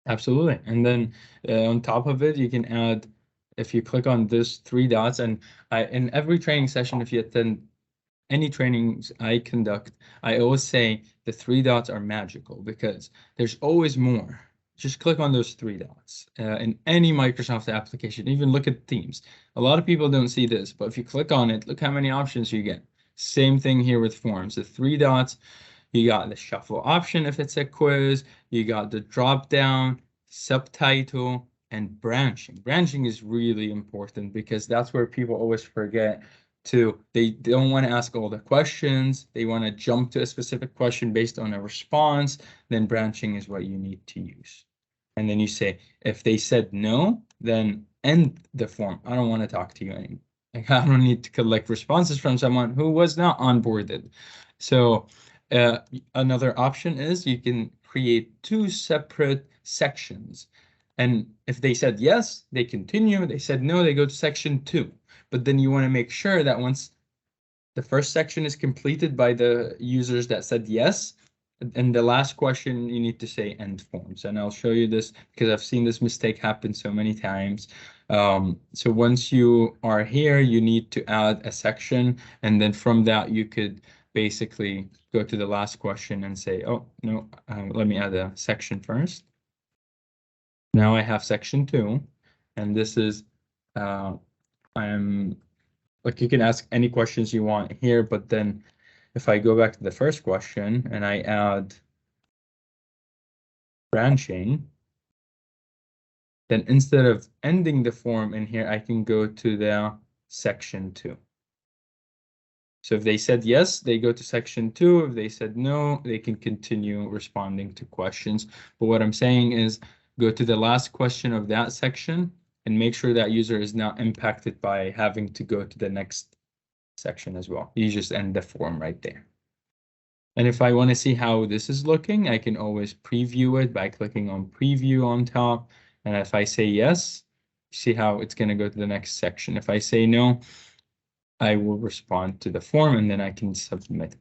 Absolutely. And then on top of it, you can add, if you click on this three dots, and in every training session, if you attend any trainings I conduct, I always say the three dots are magical because there's always more. Just click on those three dots in any Microsoft application, even look at Teams. A lot of people don't see this, but if you click on it, look how many options you get. Same thing here with forms. The three dots, you got the shuffle option if it's a quiz, you got the drop down, subtitle, and branching. Branching is really important because that's where people always forget to, they don't want to ask all the questions. They want to jump to a specific question based on a response. Then branching is what you need to use. And then you say, if they said no, then end the form. I don't want to talk to you anymore. Like, I don't need to collect responses from someone who was not onboarded. So another option is you can create two separate sections. And if they said yes, they continue. They said no, they go to section 2. But then you want to make sure that once the first section is completed by the users that said yes, and the last question you need to say end forms. And I'll show you this because I've seen this mistake happen so many times. So once you are here, you need to add a section, and then from that you could basically go to the last question and say, oh, no, let me add a section first. Now I have section 2, and this is, I'm like, you can ask any questions you want here, but then if I go back to the first question and I add branching, then instead of ending the form in here, I can go to the section 2. So if they said yes, they go to section 2. If they said no, they can continue responding to questions. But what I'm saying is go to the last question of that section and make sure that user is not impacted by having to go to the next section as well. You just end the form right there. And if I want to see how this is looking, I can always preview it by clicking on preview on top. And if I say yes, see how it's going to go to the next section. If I say no, I will respond to the form and then I can submit it.